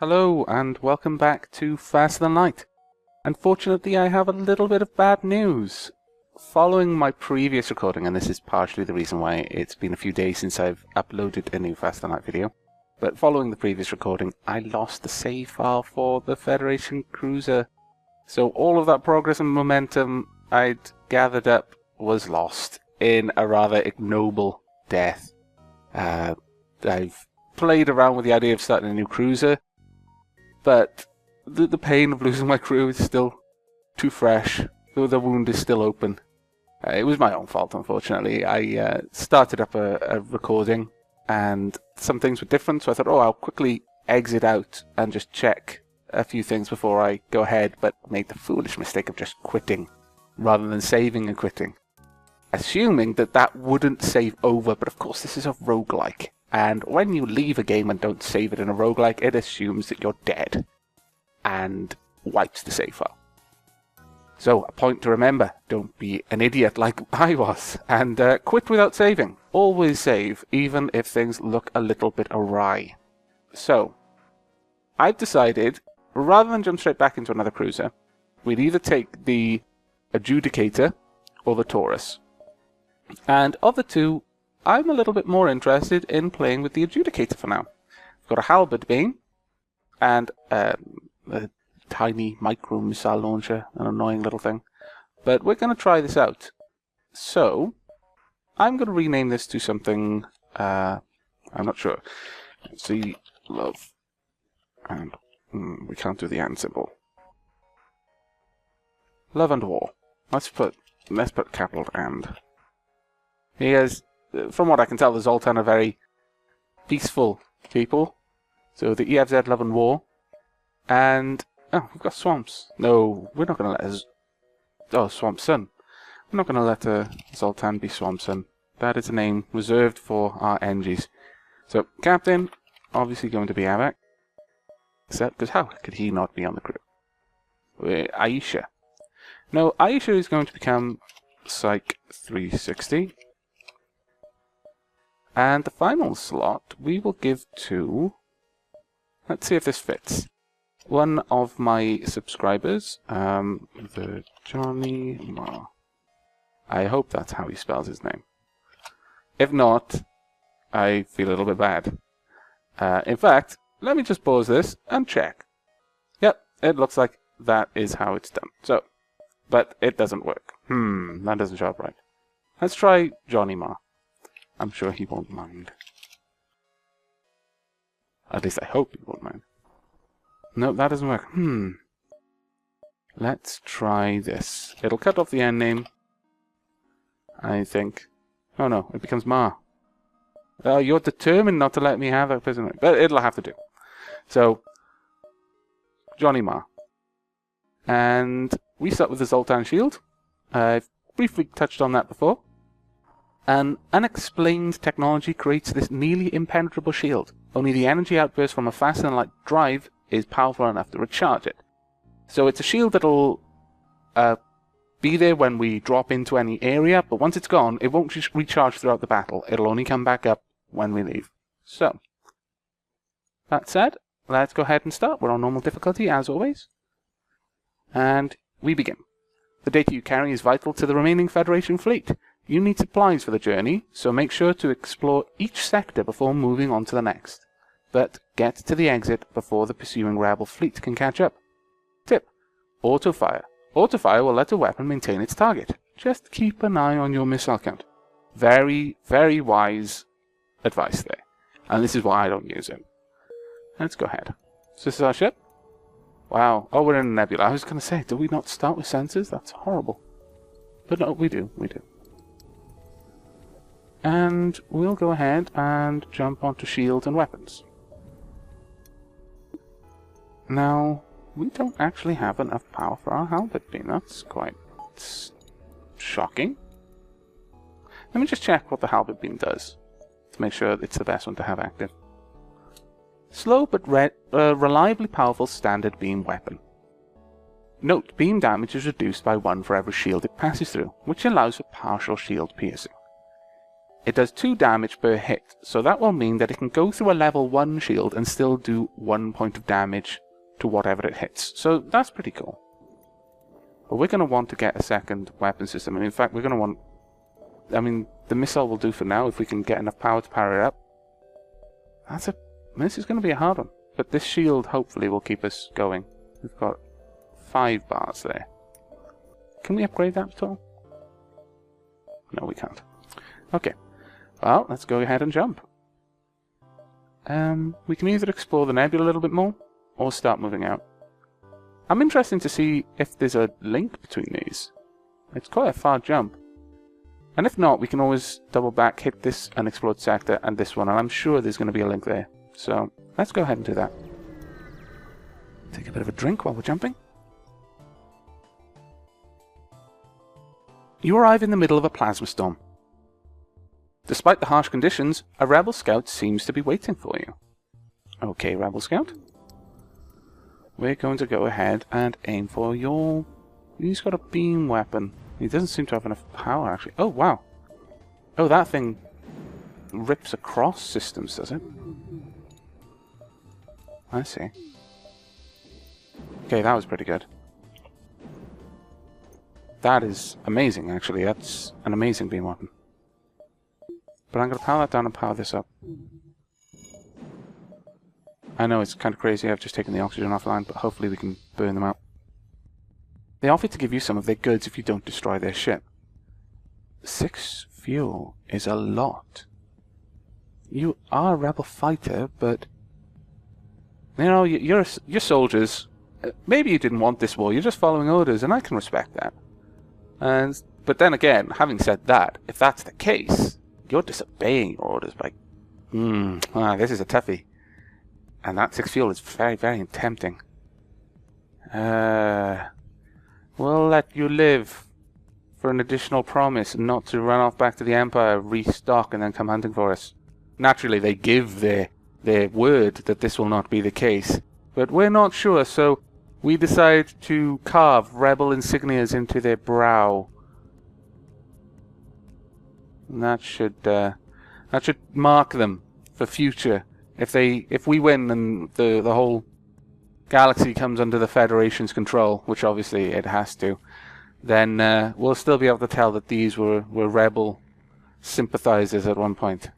Hello and welcome back to Faster Than Light. Unfortunately, I have a little bit of bad news. Following my previous recording, and this is partially the reason why it's been a few days since I've uploaded a new Faster Than Light video, but following the previous recording, I lost the save file for the Federation cruiser. So all of that progress and momentum I'd gathered up was lost in a rather ignoble death. I've played around with the idea of starting a new cruiser, but the pain of losing my crew is still too fresh. The wound is still open. It was my own fault, unfortunately. I started up a recording and some things were different, so I thought, I'll quickly exit out and just check a few things before I go ahead, but made the foolish mistake of just quitting rather than saving and quitting, assuming that wouldn't save over. But of course, this is a roguelike. And when you leave a game and don't save it in a roguelike, it assumes that you're dead and wipes the save file. So, a point to remember, don't be an idiot like I was, and quit without saving. Always save, even if things look a little bit awry. So, I've decided, rather than jump straight back into another cruiser, we'd either take the Adjudicator or the Taurus. And of the two, I'm a little bit more interested in playing with the Adjudicator for now. I've got a halberd beam and a tiny micro missile launcher, an annoying little thing. But we're going to try this out. So, I'm going to rename this to something, I'm not sure. See, love, and we can't do the and symbol. Love and war. Let's put capital and. He has, from what I can tell, the Zoltan are very peaceful people. So the EFZ love and war. And, we've got swamps. No, we're not going to let us... Oh, Swamp Sun. We're not going to let Zoltan be Swamp Sun. That is a name reserved for our NGs. So, Captain, obviously going to be Aavak. Except, because how could he not be on the crew? Aisha. No, Aisha is going to become Psych 360. And the final slot we will give to... Let's see if this fits. One of my subscribers, the Johnny Ma. I hope that's how he spells his name. If not, I feel a little bit bad. In fact, let me just pause this and check. Yep, it looks like that is how it's done. So, but it doesn't work. That doesn't show up right. Let's try Johnny Ma. I'm sure he won't mind. At least I hope he won't mind. No, that doesn't work. Let's try this. It'll cut off the end name, I think. Oh no, it becomes Ma. Oh, you're determined not to let me have that person. But it'll have to do. So, Johnny Ma. And we start with the Zoltan shield. I've briefly touched on that before. An unexplained technology creates this nearly impenetrable shield. Only the energy outburst from a faster than light drive is powerful enough to recharge it. So it's a shield that'll be there when we drop into any area, but once it's gone, it won't just recharge throughout the battle. It'll only come back up when we leave. So, that said, let's go ahead and start. We're on normal difficulty, as always. And we begin. The data you carry is vital to the remaining Federation fleet. You need supplies for the journey, so make sure to explore each sector before moving on to the next. But get to the exit before the pursuing rebel fleet can catch up. Tip: auto-fire. Auto-fire will let a weapon maintain its target. Just keep an eye on your missile count. Very, very wise advice there. And this is why I don't use it. Let's go ahead. So this is our ship. Wow. Oh, we're in a nebula. I was going to say, do we not start with sensors? That's horrible. But no, we do. We do. And we'll go ahead and jump onto shields and weapons. Now, we don't actually have enough power for our halberd beam. That's quite shocking. Let me just check what the halberd beam does to make sure it's the best one to have active. Slow but reliably powerful standard beam weapon. Note, beam damage is reduced by 1 for every shield it passes through, which allows for partial shield piercing. it does 2 damage per hit. So that will mean that it can go through a level 1 shield and still do 1 point of damage to whatever it hits. So that's pretty cool. But we're going to want to get a second weapon system. And in fact, we're going to want... I mean, the missile will do for now if we can get enough power to power it up. This is going to be a hard one. But this shield hopefully will keep us going. We've got 5 bars there. Can we upgrade that at all? No, we can't. Okay. Well, let's go ahead and jump. We can either explore the nebula a little bit more, or start moving out. I'm interested to see if there's a link between these. It's quite a far jump. And if not, we can always double back, hit this unexplored sector and this one, and I'm sure there's going to be a link there. So, let's go ahead and do that. Take a bit of a drink while we're jumping. You arrive in the middle of a plasma storm. Despite the harsh conditions, a rebel scout seems to be waiting for you. Okay, rebel scout. We're going to go ahead and aim for your... He's got a beam weapon. He doesn't seem to have enough power, actually. Oh, wow. Oh, that thing rips across systems, does it? I see. Okay, that was pretty good. That is amazing, actually. That's an amazing beam weapon. But I'm going to power that down and power this up. I know it's kind of crazy, I've just taken the oxygen offline, but hopefully we can burn them out. They offer to give you some of their goods if you don't destroy their ship. 6 fuel is a lot. You are a rebel fighter, but... You know, you're soldiers. Maybe you didn't want this war, you're just following orders, and I can respect that. But then again, having said that, if that's the case, you're disobeying your orders by... this is a toughie. And that 6 fuel is very, very tempting. We'll let you live for an additional promise not to run off back to the Empire, restock, and then come hunting for us. Naturally, they give their word that this will not be the case. But we're not sure, so we decide to carve rebel insignias into their brow. And that should mark them for future. If we win and the whole galaxy comes under the Federation's control, which obviously it has to, then we'll still be able to tell that these were rebel sympathizers at one point.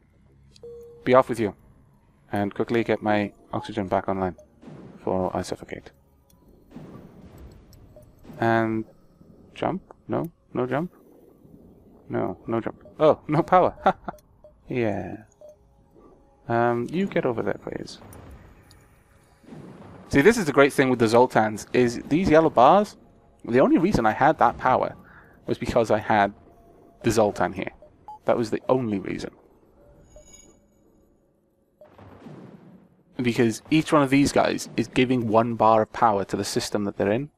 Be off with you. And quickly get my oxygen back online before I suffocate. And jump? No? No jump? No, no jump. Oh, no power. Yeah. You get over there, please. See, this is the great thing with the Zoltans, is these yellow bars, the only reason I had that power was because I had the Zoltan here. That was the only reason. Because each one of these guys is giving 1 bar of power to the system that they're in.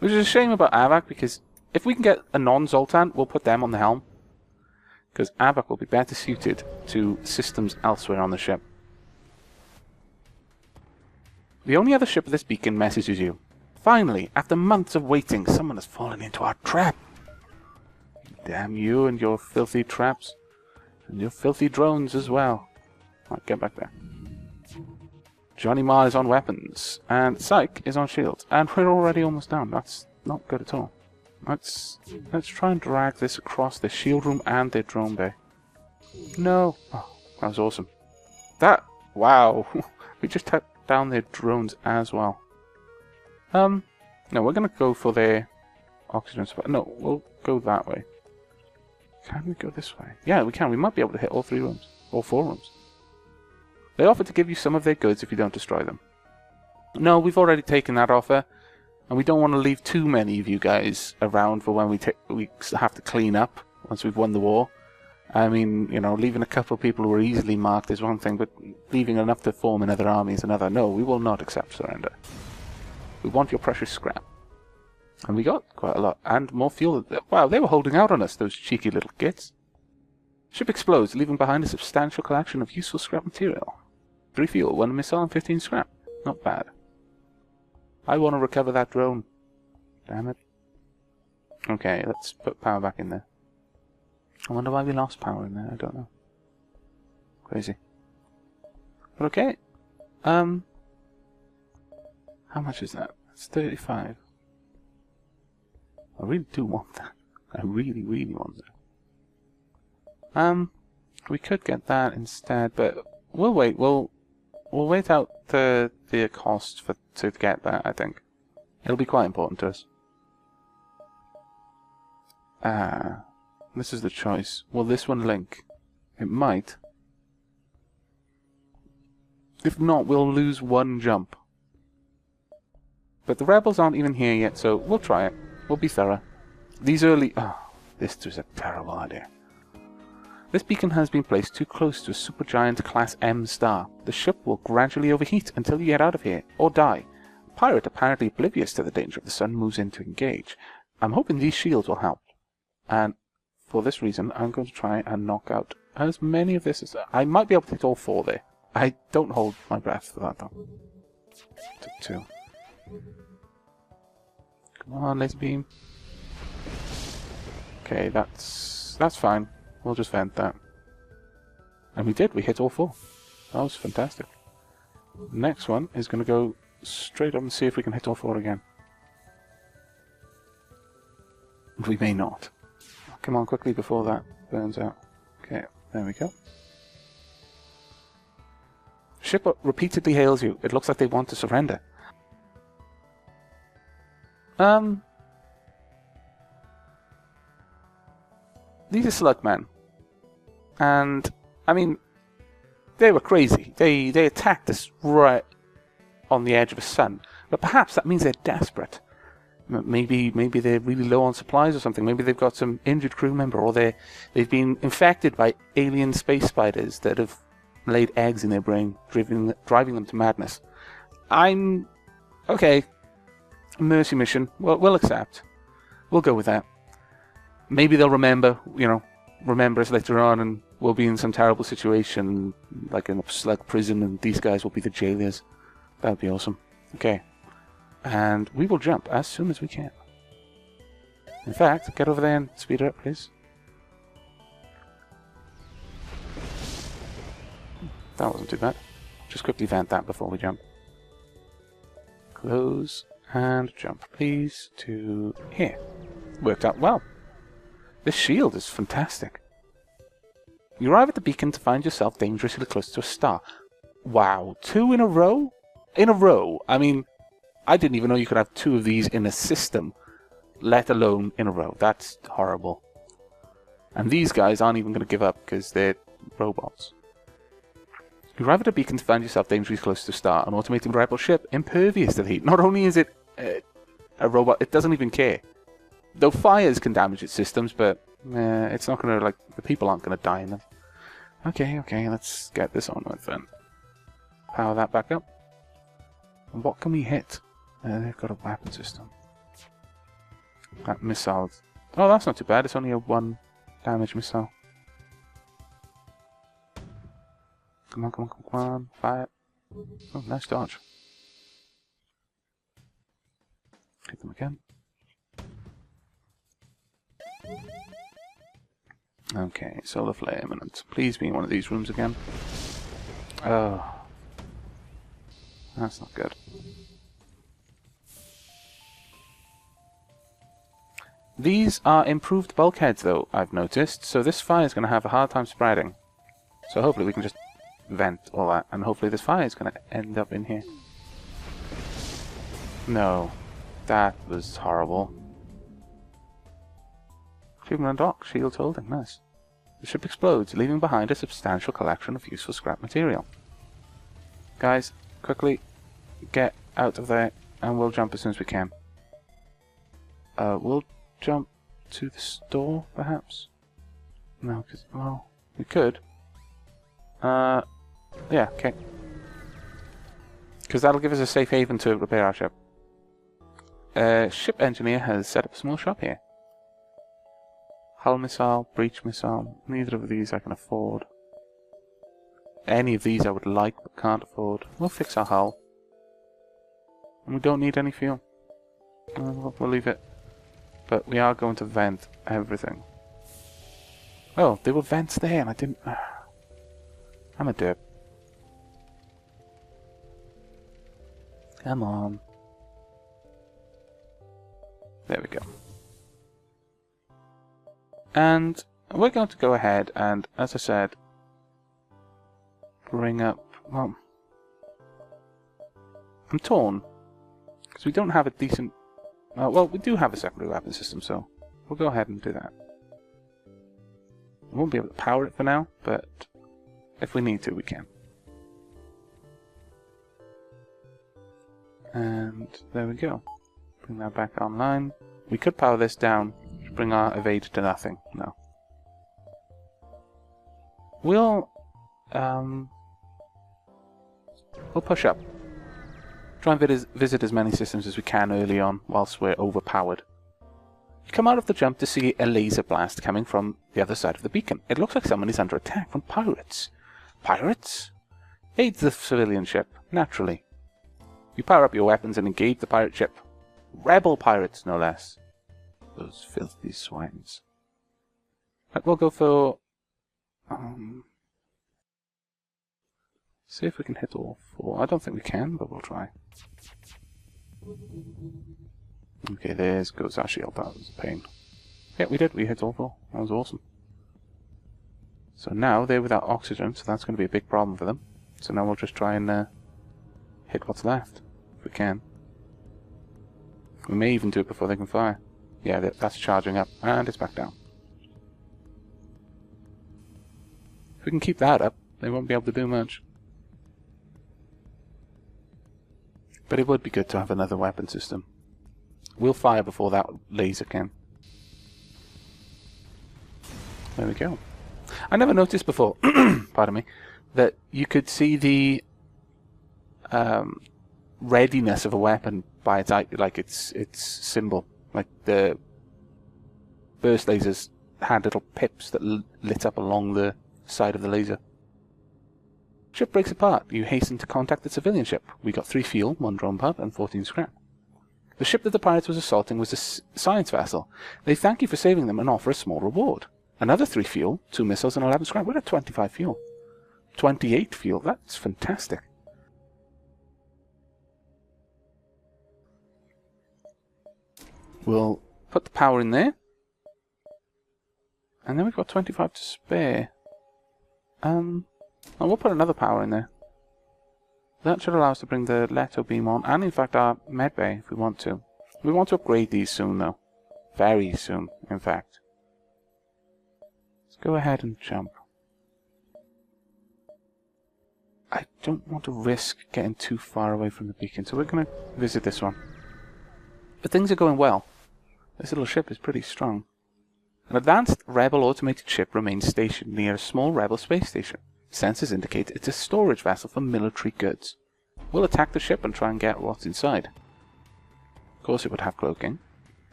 Which is a shame about Aavak, because if we can get a non-Zoltan, we'll put them on the helm. Because Aavak will be better suited to systems elsewhere on the ship. The only other ship of this beacon messages you. Finally, after months of waiting, someone has fallen into our trap. Damn you and your filthy traps. And your filthy drones as well. Right, get back there. Johnny Marr is on weapons. And Psyche is on shields. And we're already almost down. That's not good at all. Let's try and drag this across the shield room and their drone bay. No. Oh, that was awesome. Wow. We just took down their drones as well. No, we're going to go for their oxygen supply. No, we'll go that way. Can we go this way? Yeah, we can. We might be able to hit all 3 rooms. All 4 rooms. They offer to give you some of their goods if you don't destroy them. No, we've already taken that offer. And we don't want to leave too many of you guys around for when we have to clean up once we've won the war. I mean, you know, leaving a couple of people who are easily marked is one thing, but leaving enough to form another army is another. No, we will not accept surrender. We want your precious scrap. And we got quite a lot. And more fuel. Wow, they were holding out on us, those cheeky little gits. Ship explodes, leaving behind a substantial collection of useful scrap material. 3 fuel, 1 missile, and 15 scrap. Not bad. I want to recover that drone. Damn it. Okay, let's put power back in there. I wonder why we lost power in there. I don't know. Crazy. But okay. How much is that? It's 35. I really do want that. I really, really want that. We could get that instead, but we'll wait. We'll wait out the cost to get that. I think it'll be quite important to us. This is the choice. Will this one link? It might. If not, we'll lose one jump. But the rebels aren't even here yet, so we'll try it. We'll be thorough. These early... Oh, this was a terrible idea. This beacon has been placed too close to a supergiant Class M star. The ship will gradually overheat until you get out of here, or die. A pirate apparently oblivious to the danger of the sun moves in to engage. I'm hoping these shields will help. And for this reason, I'm going to try and knock out as many of this as... I might be able to hit all 4 there. I don't hold my breath for that, though. Took 2. Come on, laser beam. Okay, that's fine. We'll just vent that. And we did. We hit all 4. That was fantastic. Next one is going to go straight up and see if we can hit all 4 again. We may not. Come on, quickly before that burns out. Okay, there we go. Ship repeatedly hails you. It looks like they want to surrender. These are slugmen. And, I mean, they were crazy. They attacked us right on the edge of the sun. But perhaps that means they're desperate. Maybe they're really low on supplies or something. Maybe they've got some injured crew member, or they've been infected by alien space spiders that have laid eggs in their brain, driving them to madness. Okay. Mercy mission. Well, we'll accept. We'll go with that. Maybe they'll remember us later on, and we'll be in some terrible situation, like in a slug prison, and these guys will be the jailers. That would be awesome. Okay. And we will jump as soon as we can. In fact, get over there and speed it up, please. That wasn't too bad. Just quickly vent that before we jump. Close and jump, please, to here. Worked out well. This shield is fantastic. You arrive at the beacon to find yourself dangerously close to a star. Wow, 2 in a row? In a row? I mean, I didn't even know you could have 2 of these in a system, let alone in a row. That's horrible. And these guys aren't even going to give up because they're robots. You arrive at a beacon to find yourself dangerously close to a star, an automated rebel ship, impervious to the heat. Not only is it a robot, it doesn't even care. Though fires can damage its systems, but it's not going to, like, the people aren't going to die in them. Okay, let's get this on with then. Power that back up. And what can we hit? They've got a weapon system. That missile. Oh, that's not too bad. It's only a 1 damage missile. Come on. Fire. Oh, nice dodge. Hit them again. Okay, solar flare imminent. Please be in one of these rooms again. Oh. That's not good. These are improved bulkheads, though, I've noticed, so this fire is going to have a hard time spreading. So hopefully we can just vent all that, and hopefully this fire is going to end up in here. No. That was horrible. Achievement unlocked. Shields holding. Nice. The ship explodes, leaving behind a substantial collection of useful scrap material. Guys, quickly get out of there, and we'll jump as soon as we can. We'll jump to the store, perhaps? No, because, well, we could. Yeah, okay. Because that'll give us a safe haven to repair our ship. Ship engineer has set up a small shop here. Hull missile, breach missile. Neither of these I can afford. Any of these I would like, but can't afford. We'll fix our hull. And we don't need any fuel. We'll leave it. But we are going to vent everything. Oh, there were vents there and I didn't... I'm a derp. Come on. There we go. And we're going to go ahead and, as I said, bring up... Well, I'm torn. Because we don't have a decent... well, we do have a secondary weapon system, so we'll go ahead and do that. We won't be able to power it for now, but if we need to, we can. And there we go. Bring that back online. We could power this down to bring our evade to nothing. No. We'll push up. Try and visit as many systems as we can early on whilst we're overpowered. You come out of the jump to see a laser blast coming from the other side of the beacon. It looks like someone is under attack from pirates. Pirates? Aid the civilian ship, naturally. You power up your weapons and engage the pirate ship. Rebel pirates, no less. Those filthy swines. Right, we'll go for... see if we can hit all four. I don't think we can, but we'll try. Okay, there goes our shield. That was a pain. Yeah, we did. We hit all four. That was awesome. So now they're without oxygen, so that's going to be a big problem for them. So now we'll just try and hit what's left, if we can. We may even do it before they can fire. Yeah, that's charging up, and it's back down. If we can keep that up, they won't be able to do much. But it would be good to have another weapon system. We'll fire before that laser can. There we go. I never noticed before, pardon me, that you could see the readiness of a weapon by its symbol. Like the burst lasers had little pips that lit up along the side of the laser. Ship breaks apart. You hasten to contact the civilian ship. We got 3 fuel, 1 drone pod, and 14 scrap. The ship that the pirates was assaulting was a science vessel. They thank you for saving them and offer a small reward. Another 3 fuel, 2 missiles, and 11 scrap. We're at 25 fuel. 28 fuel. That's fantastic. We'll put the power in there. And then we've got 25 to spare. And we'll put another power in there. That should allow us to bring the Leto beam on, and in fact our medbay if we want to. We want to upgrade these soon though. Very soon, in fact. Let's go ahead and jump. I don't want to risk getting too far away from the beacon, so we're going to visit this one. But things are going well. This little ship is pretty strong. An advanced rebel automated ship remains stationed near a small rebel space station. Sensors indicate it's a storage vessel for military goods. We'll attack the ship and try and get what's inside. Of course it would have cloaking.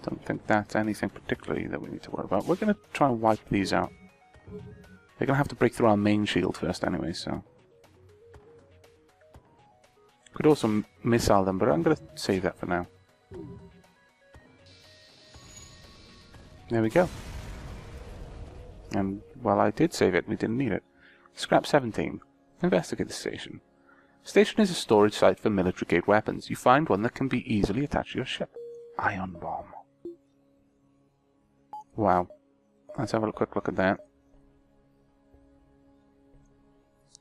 Don't think that's anything particularly that we need to worry about. We're going to try and wipe these out. They're going to have to break through our main shield first anyway, so... Could also missile them, but I'm going to save that for now. There we go. And, well, I did save it. We didn't need it. Scrap 17. Investigate the station. Station is a storage site for military-grade weapons. You find one that can be easily attached to your ship. Ion bomb. Wow. Let's have a quick look at that.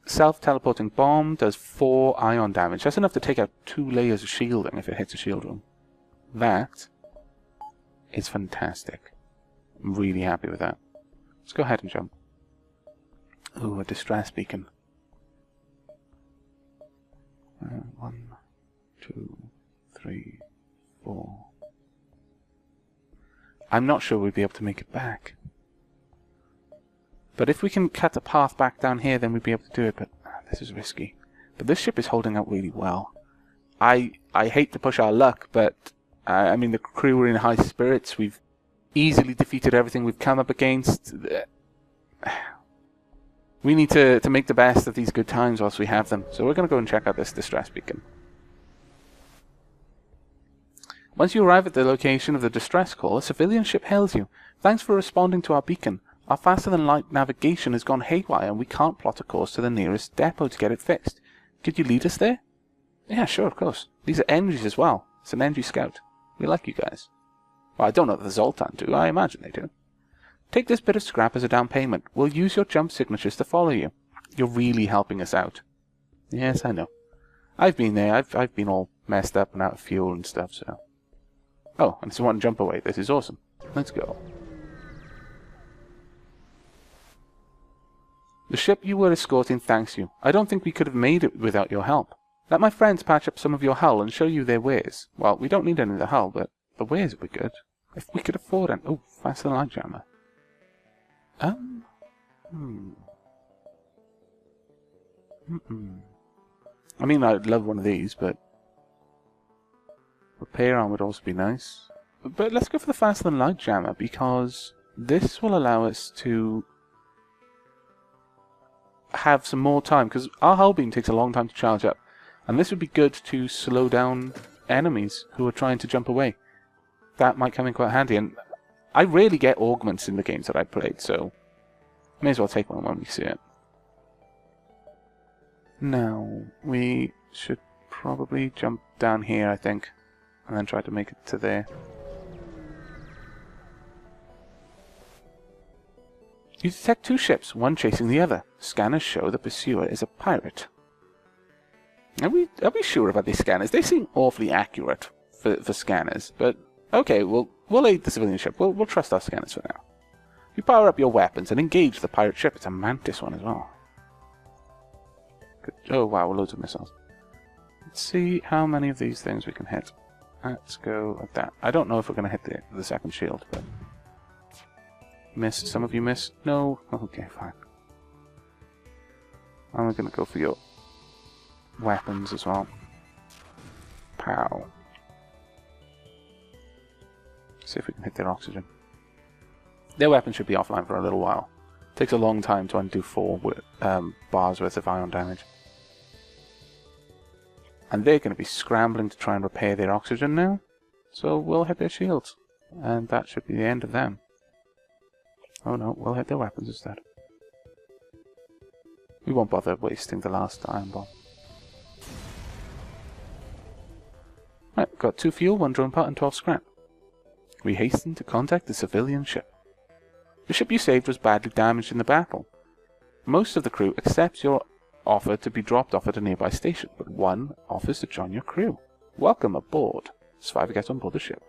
Self-teleporting bomb does 4 ion damage. That's enough to take out 2 layers of shielding if it hits a shield room. That is fantastic. I'm really happy with that. Let's go ahead and jump. Ooh, a distress beacon. 1, 2, 3, 4. I'm not sure we'd be able to make it back. But if we can cut a path back down here, then we'd be able to do it, but this is risky. But this ship is holding up really well. I hate to push our luck, but I mean, the crew were in high spirits. We've easily defeated everything we've come up against. We need to make the best of these good times whilst we have them. So we're going to go and check out this distress beacon. Once you arrive at the location of the distress call, a civilian ship hails you. Thanks for responding to our beacon. Our faster-than-light navigation has gone haywire and we can't plot a course to the nearest depot to get it fixed. Could you lead us there? Yeah, sure, of course. These are Engis as well. It's an Engi scout. We like you guys. Well, I don't know that the Zoltan do. I imagine they do. Take this bit of scrap as a down payment. We'll use your jump signatures to follow you. You're really helping us out. Yes, I know. I've been there. I've been all messed up and out of fuel and stuff, so... Oh, and it's one jump away. This is awesome. Let's go. The ship you were escorting thanks you. I don't think we could have made it without your help. Let my friends patch up some of your hull and show you their wares. Well, we don't need any of the hull, but the wares would be good. If we could afford it. Oh, faster than light jammer. I mean, I'd love one of these, but... repair arm would also be nice. But let's go for the faster than light jammer, because this will allow us to have some more time, because our hull beam takes a long time to charge up. And this would be good to slow down enemies who are trying to jump away. That might come in quite handy, and I rarely get augments in the games that I've played, so may as well take one when we see it. Now, we should probably jump down here, I think, and then try to make it to there. You detect two ships, one chasing the other. Scanners show the pursuer is a pirate. Are we sure about these scanners? They seem awfully accurate for scanners, but okay, we'll aid the civilian ship. We'll trust our scanners for now. You power up your weapons and engage the pirate ship. It's a Mantis one as well. Good. Oh wow, loads of missiles. Let's see how many of these things we can hit. Let's go at that. I don't know if we're going to hit the second shield, but... Missed. Some of you missed? No? Okay, fine. I'm going to go for your weapons as well. Pow. See if we can hit their oxygen. Their weapons should be offline for a little while. Takes a long time to undo 4 bars worth of ion damage. And they're going to be scrambling to try and repair their oxygen now. So we'll hit their shields. And that should be the end of them. Oh no, we'll hit their weapons instead. We won't bother wasting the last iron bomb. Right, got 2 fuel, 1 drone part and 12 scrap. We hasten to contact the civilian ship. The ship you saved was badly damaged in the battle. Most of the crew accepts your offer to be dropped off at a nearby station, but one offers to join your crew. Welcome aboard. Survivor gets on board the ship.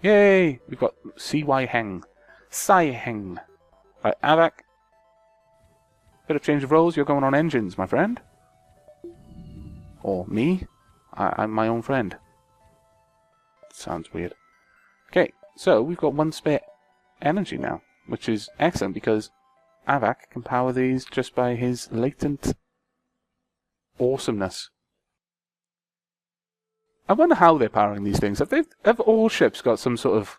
Yay! We've got C.Y. Heng. Sai Heng. Right, Aavak. Bit of change of roles, you're going on engines, my friend. Or me. I'm my own friend. Sounds weird. Okay, so we've got 1 spare energy now, which is excellent because Aavak can power these just by his latent awesomeness. I wonder how they're powering these things. Have all ships got some sort of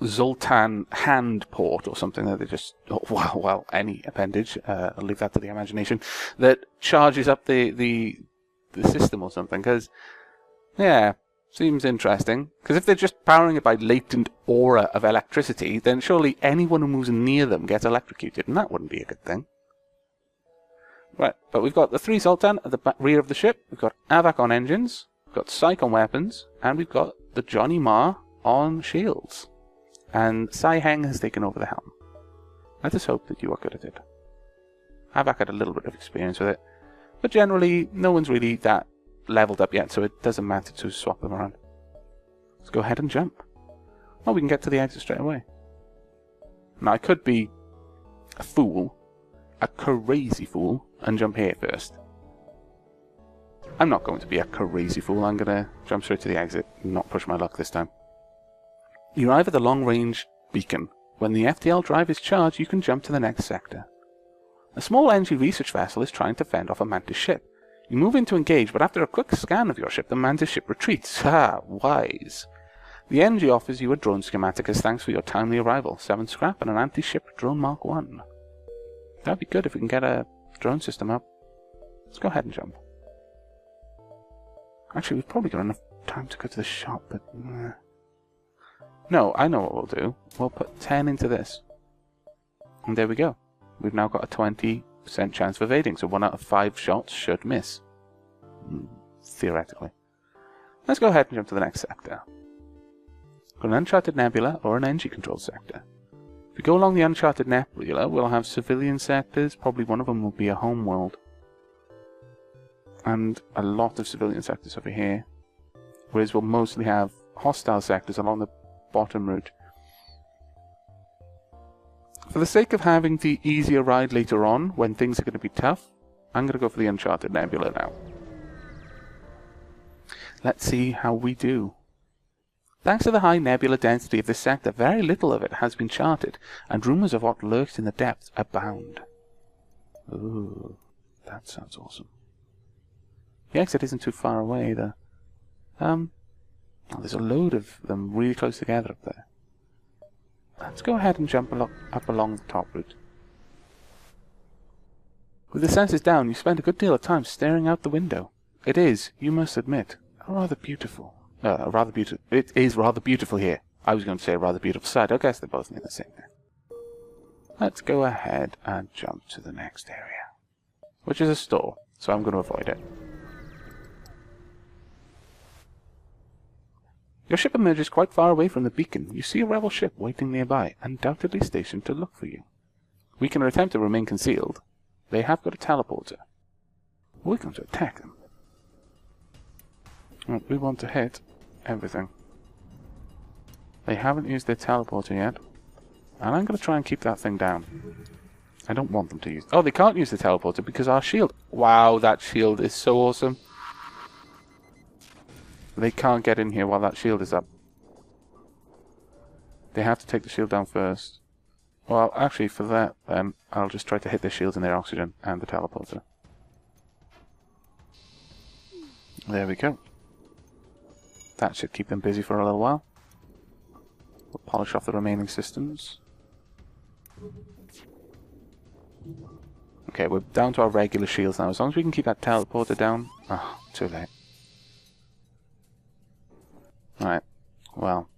Zoltan hand port or something that they just... Oh, well, any appendage, I'll leave that to the imagination, that charges up the system or something, because, yeah, seems interesting. Because if they're just powering it by latent aura of electricity, then surely anyone who moves near them gets electrocuted, and that wouldn't be a good thing. Right, but we've got the 3 Zoltan at the rear of the ship, we've got Aavak on engines, we've got Psych on weapons, and we've got the Johnny Marr on shields. And Sai Heng has taken over the helm. Let us hope that you are good at it. Aavak had a little bit of experience with it, but generally no one's really that leveled up yet, so it doesn't matter to swap them around. Let's go ahead and jump. Oh, we can get to the exit straight away. Now I could be a fool, a crazy fool, and jump here first. I'm not going to be a crazy fool. I'm going to jump straight to the exit and not push my luck this time. You arrive at the long-range beacon. When the FTL drive is charged, you can jump to the next sector. A small energy research vessel is trying to fend off a Mantis ship. You move in to engage, but after a quick scan of your ship, the Mantis ship retreats. Ha! Wise. The energy offers you a drone schematic as thanks for your timely arrival. 7 scrap and an anti-ship drone Mark 1. That'd be good if we can get a drone system up. Let's go ahead and jump. Actually, we've probably got enough time to go to the shop, but... No, I know what we'll do. We'll put 10 into this. And there we go. We've now got a 20% chance of evading, so 1 out of 5 shots should miss. Theoretically. Let's go ahead and jump to the next sector. Got an uncharted nebula or an energy-controlled sector. If we go along the uncharted nebula, we'll have civilian sectors. Probably one of them will be a home world. And a lot of civilian sectors over here. Whereas we'll mostly have hostile sectors along the bottom route. For the sake of having the easier ride later on, when things are going to be tough, I'm going to go for the uncharted nebula now. Let's see how we do. Thanks to the high nebula density of this sector, very little of it has been charted, and rumours of what lurks in the depths abound. Ooh, that sounds awesome. The exit isn't too far away either. Oh, there's a load of them really close together up there. Let's go ahead and jump up along the top route. With the sensors down, you spend a good deal of time staring out the window. It is, you must admit, rather beautiful. It is rather beautiful here. I was going to say a rather beautiful sight. I guess they both mean the same thing. Let's go ahead and jump to the next area, which is a store, so I'm going to avoid it. Your ship emerges quite far away from the beacon. You see a rebel ship waiting nearby, undoubtedly stationed to look for you. We can attempt to remain concealed. They have got a teleporter. We're going to attack them. Well, we want to hit everything. They haven't used their teleporter yet. And I'm going to try and keep that thing down. I don't want them to use... Oh, they can't use the teleporter because our shield... Wow, that shield is so awesome. They can't get in here while that shield is up. They have to take the shield down first. Well, actually, for that, then, I'll just try to hit their shields and their oxygen and the teleporter. There we go. That should keep them busy for a little while. We'll polish off the remaining systems. Okay, we're down to our regular shields now. As long as we can keep that teleporter down... Oh, too late. Alright, well.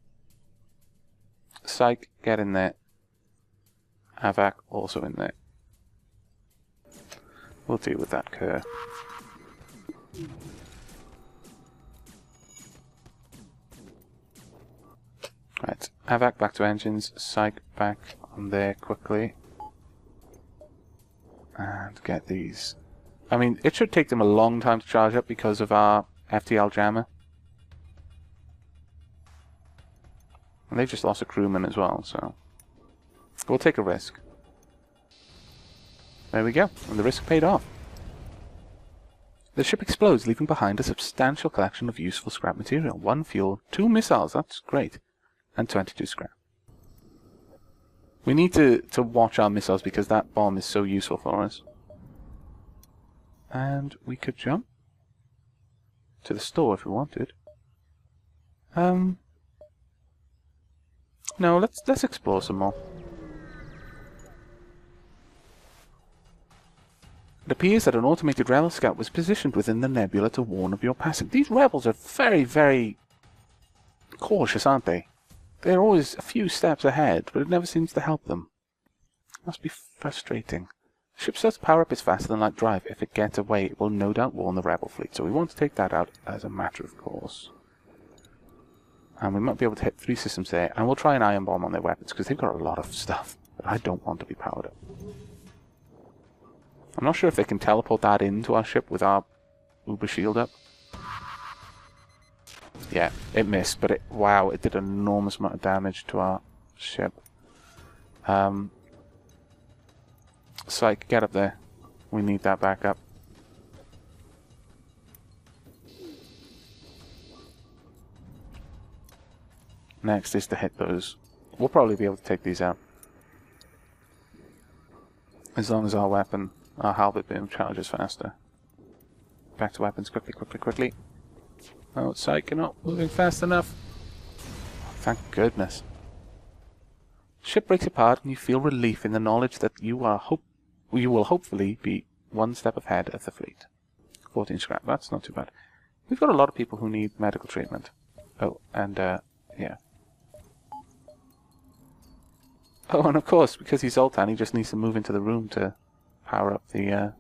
Psych, get in there. Aavak, also in there. We'll deal with that cur. Right, Aavak back to engines, Psych back on there quickly. And get these. I mean, it should take them a long time to charge up because of our FTL jammer. And they've just lost a crewman as well, so... We'll take a risk. There we go, and the risk paid off. The ship explodes, leaving behind a substantial collection of useful scrap material. 1 fuel, 2 missiles, that's great, and 22 scrap. We need to watch our missiles because that bomb is so useful for us. And we could jump to the store if we wanted. No, let's explore some more. It appears that an automated rebel scout was positioned within the nebula to warn of your passing. These rebels are very, very cautious, aren't they? They're always a few steps ahead, but it never seems to help them. Must be frustrating. The ship starts to power up its faster-than-light drive. If it gets away, it will no doubt warn the rebel fleet, so we want to take that out as a matter of course. And we might be able to hit 3 systems there, and we'll try an ion bomb on their weapons, because they've got a lot of stuff that I don't want to be powered up. I'm not sure if they can teleport that into our ship with our Uber shield up. Yeah, it missed, but wow, it did an enormous amount of damage to our ship. Psych, get up there. We need that backup. Next is to hit those. We'll probably be able to take these out. As long as our weapon, our halberd boom, charges faster. Back to weapons, quickly, quickly, quickly. Oh, Psych, you're not moving fast enough. Thank goodness. Ship breaks apart and you feel relief in the knowledge that you will hopefully be 1 step ahead of the fleet. 14 scrap, that's not too bad. We've got a lot of people who need medical treatment. Oh, and yeah. Oh, and of course, because he's Zoltan, he just needs to move into the room to power up the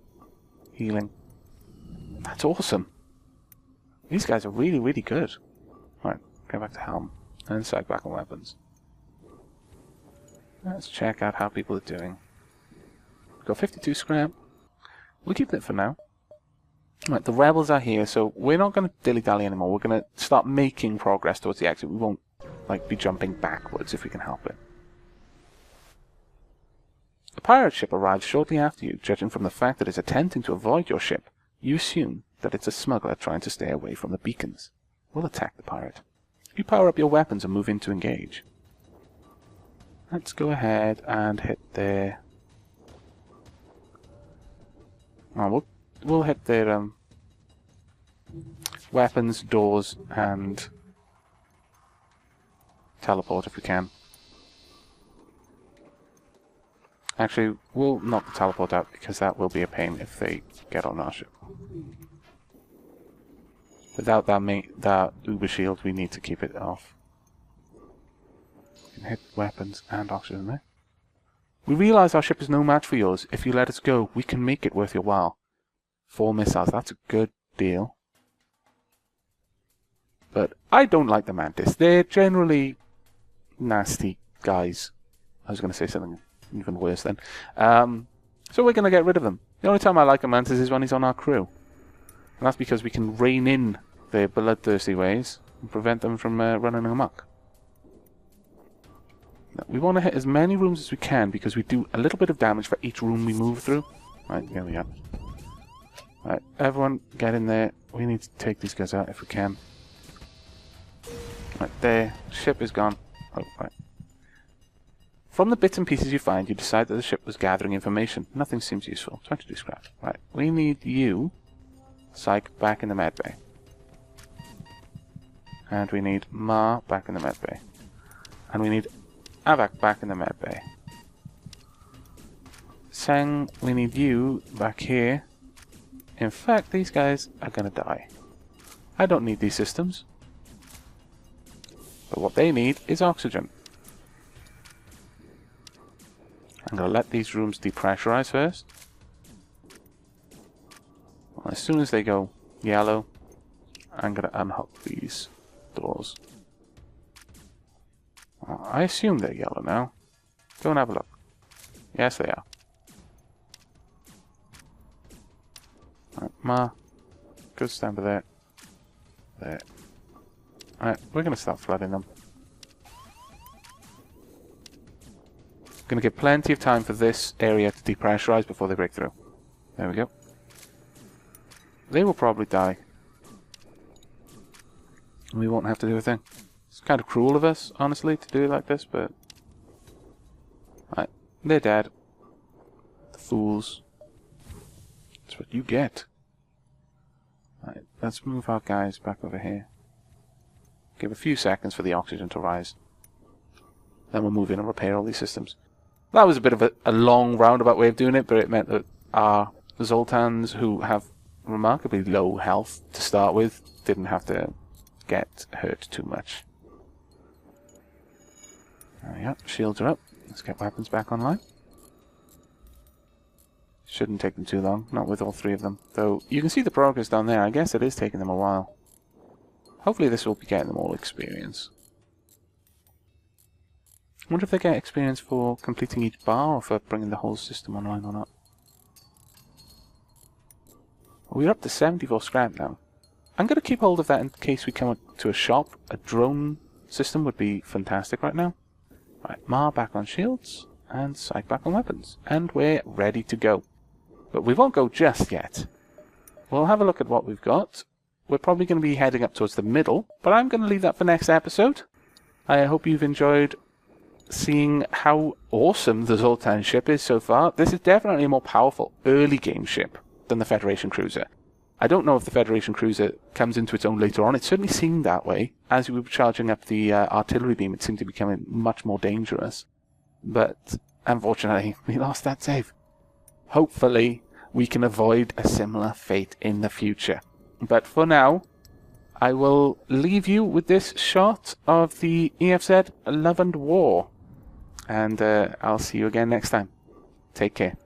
healing. That's awesome. These guys are really, really good. Right, go back to Helm and side back on weapons. Let's check out how people are doing. We've got 52 scrap. We'll keep it for now. Right, the rebels are here, so we're not going to dilly-dally anymore. We're going to start making progress towards the exit. We won't be jumping backwards if we can help it. A pirate ship arrives shortly after you. Judging from the fact that it's attempting to avoid your ship, you assume that it's a smuggler trying to stay away from the beacons. We'll attack the pirate. You power up your weapons and move in to engage. Let's go ahead and hit their... Oh, we'll hit their weapons, doors, and teleport if we can. Actually, we'll knock the teleport out because that will be a pain if they get on our ship. Without that uber shield, we need to keep it off. We can hit weapons and oxygen there. We realize our ship is no match for yours. If you let us go, we can make it worth your while. 4 missiles, that's a good deal. But I don't like the Mantis. They're generally nasty guys. I was going to say something even worse then. So we're going to get rid of them. The only time I like a Mantis is when he's on our crew. And that's because we can rein in their bloodthirsty ways and prevent them from running amok. We want to hit as many rooms as we can because we do a little bit of damage for each room we move through. Right, there we go. Right, everyone get in there. We need to take these guys out if we can. Right, there. Ship is gone. Oh, right. From the bits and pieces you find, you decide that the ship was gathering information. Nothing seems useful. 22 scrap. Right, we need you, Psych, back in the med bay. And we need Ma back in the med bay. And we need Aavak back in the med bay. Sang, we need you back here. In fact, these guys are gonna die. I don't need these systems. But what they need is oxygen. I'm gonna let these rooms depressurize first. Well, as soon as they go yellow, I'm gonna unhook these doors. Well, I assume they're yellow now. Go and have a look. Yes, they are. Right, Ma, go stand by there. There. Alright, we're going to start flooding them. Going to give plenty of time for this area to depressurize before they break through. There we go. They will probably die. We won't have to do a thing. It's kind of cruel of us, honestly, to do it like this, but... Right, they're dead. The fools. That's what you get. Right, let's move our guys back over here. Give a few seconds for the oxygen to rise. Then we'll move in and repair all these systems. That was a bit of a long roundabout way of doing it, but it meant that our Zoltans, who have remarkably low health to start with, didn't have to get hurt too much. There we go, shields are up. Let's get weapons back online. Shouldn't take them too long, not with all 3 of them. Though, you can see the progress down there. I guess it is taking them a while. Hopefully this will be getting them all experience. I wonder if they get experience for completing each bar or for bringing the whole system online or not. We're up to 74 scrap now. I'm going to keep hold of that in case we come to a shop. A drone system would be fantastic right now. Right, Ma back on shields, and Psych back on weapons. And we're ready to go. But we won't go just yet. We'll have a look at what we've got. We're probably going to be heading up towards the middle, but I'm going to leave that for next episode. I hope you've enjoyed seeing how awesome the Zoltan ship is so far. This is definitely a more powerful early game ship than the Federation cruiser. I don't know if the Federation cruiser comes into its own later on. It certainly seemed that way. As we were charging up the artillery beam, it seemed to be becoming much more dangerous. But unfortunately, we lost that save. Hopefully, we can avoid a similar fate in the future. But for now, I will leave you with this shot of the EFZ Love and War. and I'll see you again next time. Take care.